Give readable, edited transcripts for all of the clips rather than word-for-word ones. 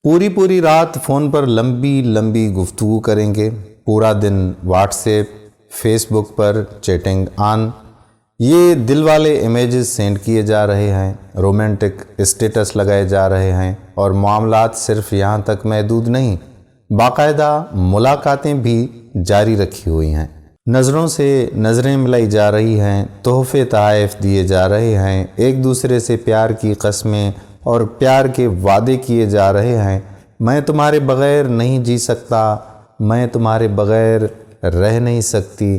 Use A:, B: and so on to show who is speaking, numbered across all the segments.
A: پوری رات فون پر لمبی لمبی گفتگو کریں گے، پورا دن واٹس ایپ فیس بک پر چیٹنگ آن، یہ دل والے امیجز سینڈ کیے جا رہے ہیں، رومانٹک اسٹیٹس لگائے جا رہے ہیں، اور معاملات صرف یہاں تک محدود نہیں، باقاعدہ ملاقاتیں بھی جاری رکھی ہوئی ہیں، نظروں سے نظریں ملائی جا رہی ہیں، تحفے تحائف دیے جا رہے ہیں، ایک دوسرے سے پیار کی قسمیں اور پیار کے وعدے کیے جا رہے ہیں۔ میں تمہارے بغیر نہیں جی سکتا، میں تمہارے بغیر رہ نہیں سکتی،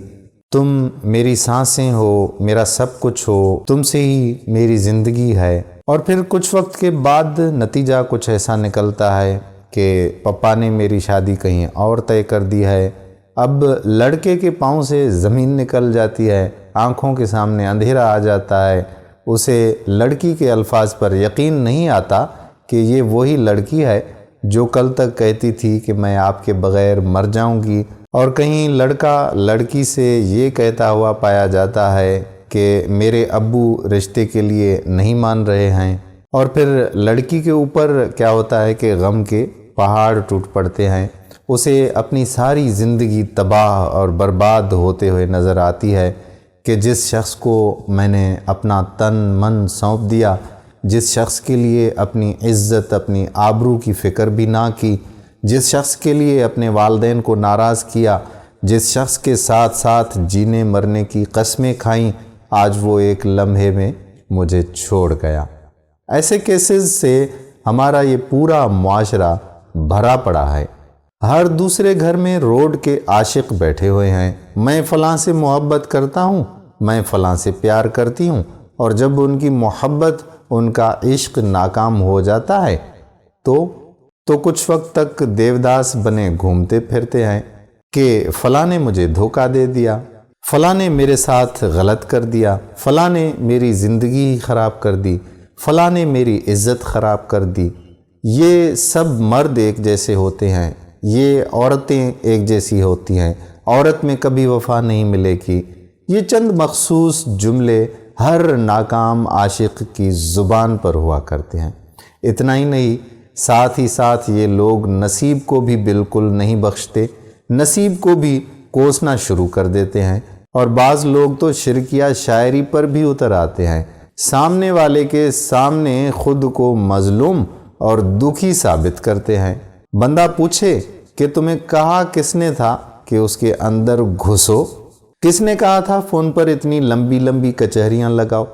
A: تم میری سانسیں ہو، میرا سب کچھ ہو، تم سے ہی میری زندگی ہے۔ اور پھر کچھ وقت کے بعد نتیجہ کچھ ایسا نکلتا ہے کہ پپا نے میری شادی کہیں اور طے کر دی ہے۔ اب لڑکے کے پاؤں سے زمین نکل جاتی ہے، آنکھوں کے سامنے اندھیرا آ جاتا ہے، اسے لڑکی کے الفاظ پر یقین نہیں آتا کہ یہ وہی لڑکی ہے جو کل تک کہتی تھی کہ میں آپ کے بغیر مر جاؤں گی، اور کہیں لڑکا لڑکی سے یہ کہتا ہوا پایا جاتا ہے کہ میرے ابو رشتے کے لیے نہیں مان رہے ہیں، اور پھر لڑکی کے اوپر کیا ہوتا ہے کہ غم کے پہاڑ ٹوٹ پڑتے ہیں، اسے اپنی ساری زندگی تباہ اور برباد ہوتے ہوئے نظر آتی ہے کہ جس شخص کو میں نے اپنا تن من سونپ دیا، جس شخص کے لیے اپنی عزت اپنی آبرو کی فکر بھی نہ کی، جس شخص کے لیے اپنے والدین کو ناراض کیا، جس شخص کے ساتھ ساتھ جینے مرنے کی قسمیں کھائیں، آج وہ ایک لمحے میں مجھے چھوڑ گیا۔ ایسے کیسز سے ہمارا یہ پورا معاشرہ بھرا پڑا ہے۔ ہر دوسرے گھر میں روڈ کے عاشق بیٹھے ہوئے ہیں، میں فلاں سے محبت کرتا ہوں، میں فلاں سے پیار کرتی ہوں، اور جب ان کی محبت ان کا عشق ناکام ہو جاتا ہے تو کچھ وقت تک دیوداس بنے گھومتے پھرتے ہیں کہ فلاں نے مجھے دھوکہ دے دیا، فلاں نے میرے ساتھ غلط کر دیا، فلاں نے میری زندگی خراب کر دی، فلاں نے میری عزت خراب کر دی۔ یہ سب مرد ایک جیسے ہوتے ہیں، یہ عورتیں ایک جیسی ہوتی ہیں، عورت میں کبھی وفا نہیں ملے گی، یہ چند مخصوص جملے ہر ناکام عاشق کی زبان پر ہوا کرتے ہیں۔ اتنا ہی نہیں، ساتھ ہی ساتھ یہ لوگ نصیب کو بھی بالکل نہیں بخشتے، نصیب کو بھی کوسنا شروع کر دیتے ہیں، اور بعض لوگ تو شرکیہ شاعری پر بھی اتر آتے ہیں، سامنے والے کے سامنے خود کو مظلوم اور دکھی ثابت کرتے ہیں۔ بندہ پوچھے کہ تمہیں کہا کس نے تھا کہ اس کے اندر گھسو؟ کس نے کہا تھا فون پر اتنی لمبی لمبی کچہریاں لگاؤ؟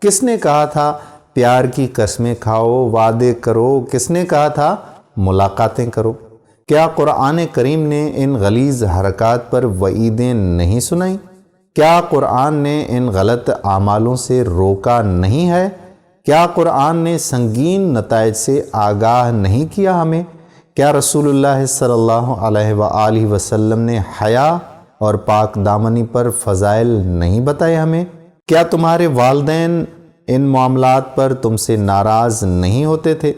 A: کس نے کہا تھا پیار کی قسمیں کھاؤ، وعدے کرو؟ کس نے کہا تھا ملاقاتیں کرو؟ کیا قرآن کریم نے ان غلیظ حرکات پر وعیدیں نہیں سنائیں؟ کیا قرآن نے ان غلط اعمالوں سے روکا نہیں ہے؟ کیا قرآن نے سنگین نتائج سے آگاہ نہیں کیا ہمیں؟ کیا رسول اللہ صلی اللہ علیہ وآلہ وسلم نے حیا اور پاک دامنی پر فضائل نہیں بتائے ہمیں؟ کیا تمہارے والدین ان معاملات پر تم سے ناراض نہیں ہوتے تھے؟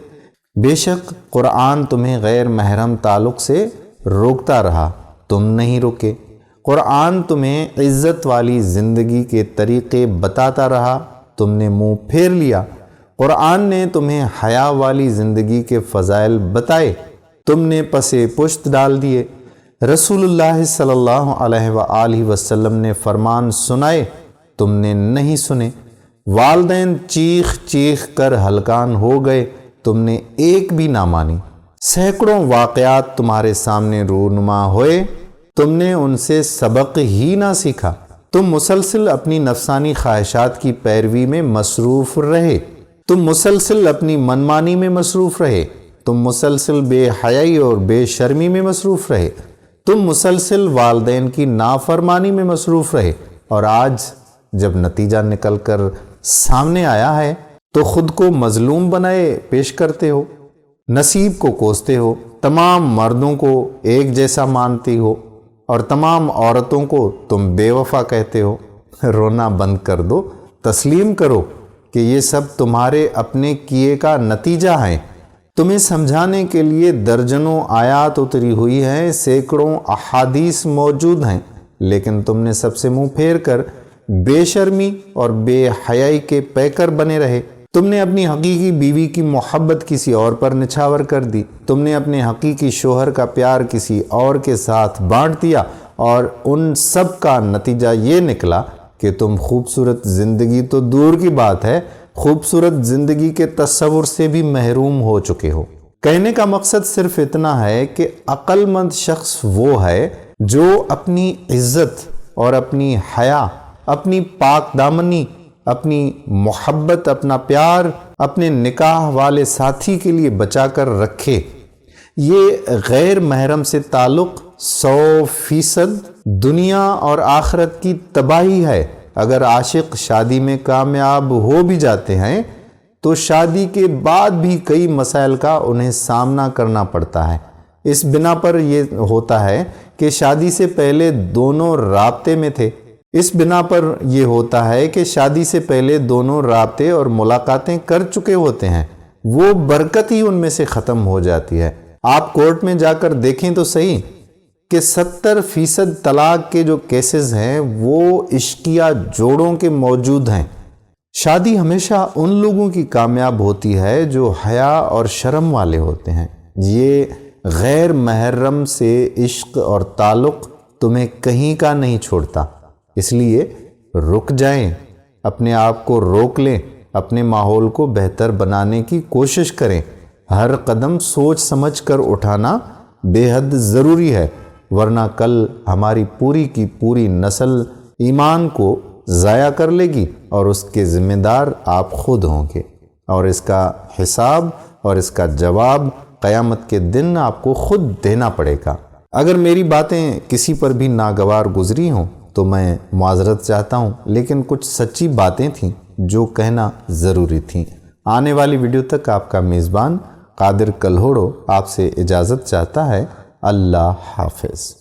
A: بے شک قرآن تمہیں غیر محرم تعلق سے روکتا رہا، تم نہیں روکے۔ قرآن تمہیں عزت والی زندگی کے طریقے بتاتا رہا، تم نے منہ پھیر لیا۔ قرآن نے تمہیں حیا والی زندگی کے فضائل بتائے، تم نے پسے پشت ڈال دیے۔ رسول اللہ صلی اللہ علیہ وآلہ وسلم نے فرمان سنائے، تم نے نہیں سنے۔ والدین چیخ چیخ کر ہلکان ہو گئے، تم نے ایک بھی نہ مانی۔ سینکڑوں واقعات تمہارے سامنے رونما ہوئے، تم نے ان سے سبق ہی نہ سیکھا۔ تم مسلسل اپنی نفسانی خواہشات کی پیروی میں مصروف رہے، تم مسلسل اپنی منمانی میں مصروف رہے، تم مسلسل بے حیائی اور بے شرمی میں مصروف رہے، تم مسلسل والدین کی نافرمانی میں مصروف رہے، اور آج جب نتیجہ نکل کر سامنے آیا ہے تو خود کو مظلوم بنائے پیش کرتے ہو، نصیب کو کوستے ہو، تمام مردوں کو ایک جیسا مانتی ہو، اور تمام عورتوں کو تم بے وفا کہتے ہو۔ رونا بند کر دو، تسلیم کرو کہ یہ سب تمہارے اپنے کیے کا نتیجہ ہے۔ تمہیں سمجھانے کے لیے درجنوں آیات اتری ہوئی ہیں، سینکڑوں احادیث موجود ہیں، لیکن تم نے سب سے منہ پھیر کر بے شرمی اور بے حیائی کے پیکر بنے رہے۔ تم نے اپنی حقیقی بیوی کی محبت کسی اور پر نچھاور کر دی، تم نے اپنے حقیقی شوہر کا پیار کسی اور کے ساتھ بانٹ دیا، اور ان سب کا نتیجہ یہ نکلا کہ تم خوبصورت زندگی تو دور کی بات ہے، خوبصورت زندگی کے تصور سے بھی محروم ہو چکے ہو۔ کہنے کا مقصد صرف اتنا ہے کہ عقل مند شخص وہ ہے جو اپنی عزت اور اپنی حیا، اپنی پاک دامنی، اپنی محبت، اپنا پیار اپنے نکاح والے ساتھی کے لیے بچا کر رکھے۔ یہ غیر محرم سے تعلق 100% دنیا اور آخرت کی تباہی ہے۔ اگر عاشق شادی میں کامیاب ہو بھی جاتے ہیں تو شادی کے بعد بھی کئی مسائل کا انہیں سامنا کرنا پڑتا ہے۔ اس بنا پر یہ ہوتا ہے کہ شادی سے پہلے دونوں رابطے میں تھے، اس بنا پر یہ ہوتا ہے کہ شادی سے پہلے دونوں رابطے اور ملاقاتیں کر چکے ہوتے ہیں، وہ برکت ہی ان میں سے ختم ہو جاتی ہے۔ آپ کورٹ میں جا کر دیکھیں تو صحیح کہ 70% طلاق کے جو کیسز ہیں وہ عشقیہ جوڑوں کے موجود ہیں۔ شادی ہمیشہ ان لوگوں کی کامیاب ہوتی ہے جو حیا اور شرم والے ہوتے ہیں۔ یہ غیر محرم سے عشق اور تعلق تمہیں کہیں کا نہیں چھوڑتا، اس لیے رک جائیں، اپنے آپ کو روک لیں، اپنے ماحول کو بہتر بنانے کی کوشش کریں۔ ہر قدم سوچ سمجھ کر اٹھانا بے حد ضروری ہے، ورنہ کل ہماری پوری کی پوری نسل ایمان کو ضائع کر لے گی اور اس کے ذمہ دار آپ خود ہوں گے، اور اس کا حساب اور اس کا جواب قیامت کے دن آپ کو خود دینا پڑے گا۔ اگر میری باتیں کسی پر بھی ناگوار گزری ہوں تو میں معذرت چاہتا ہوں، لیکن کچھ سچی باتیں تھیں جو کہنا ضروری تھیں۔ آنے والی ویڈیو تک آپ کا میزبان قادر کلہوڑو آپ سے اجازت چاہتا ہے۔ اللہ حافظ۔